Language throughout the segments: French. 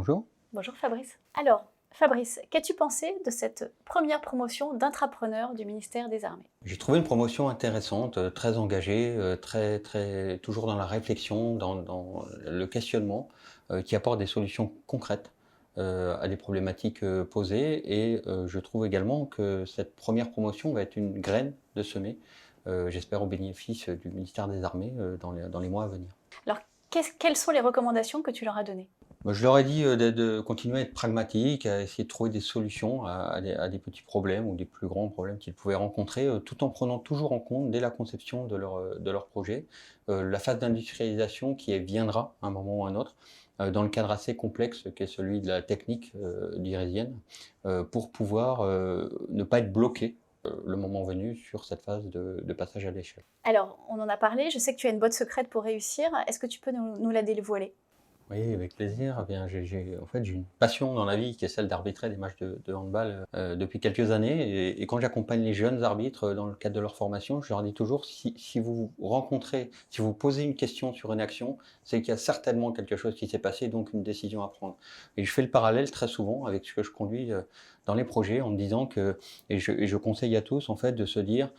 Bonjour. Bonjour Fabrice. Alors, Fabrice, qu'as-tu pensé de cette première promotion d'intrapreneur du ministère des Armées? J'ai trouvé une promotion intéressante, très engagée, toujours dans la réflexion, dans le questionnement, qui apporte des solutions concrètes, à des problématiques, posées et je trouve également que cette première promotion va être une graine de semer, j'espère au bénéfice du ministère des Armées, dans les mois à venir. Alors, quelles sont les recommandations que tu leur as données? Bah, je leur ai dit, de continuer à être pragmatique, à essayer de trouver des solutions à des petits problèmes ou des plus grands problèmes qu'ils pouvaient rencontrer, tout en prenant toujours en compte, dès la conception de leur projet, la phase d'industrialisation qui viendra à un moment ou à un autre, dans le cadre assez complexe qu'est celui de la technique, lyrésienne, pour pouvoir, ne pas être bloqué, le moment venu sur cette phase de passage à l'échelle. Alors, on en a parlé, je sais que tu as une botte secrète pour réussir. Est-ce que tu peux nous la dévoiler? Oui, avec plaisir. Eh bien, en fait, j'ai une passion dans la vie qui est celle d'arbitrer des matchs de handball, depuis quelques années et quand j'accompagne les jeunes arbitres, dans le cadre de leur formation, je leur dis toujours: Si vous rencontrez, si vous posez une question sur une action, c'est qu'il y a certainement quelque chose qui s'est passé, donc une décision à prendre». Et je fais le parallèle très souvent avec ce que je conduis, dans les projets en me disant que je conseille à tous, en fait, de se dire: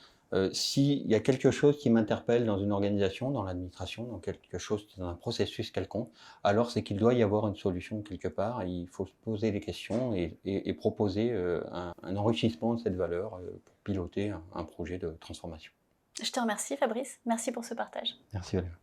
S'il y a quelque chose qui m'interpelle dans une organisation, dans l'administration, dans quelque chose, dans un processus quelconque, alors c'est qu'il doit y avoir une solution quelque part et il faut se poser les questions et proposer, un enrichissement de cette valeur, pour piloter un projet de transformation. Je te remercie Fabrice, merci pour ce partage. Merci Valérie.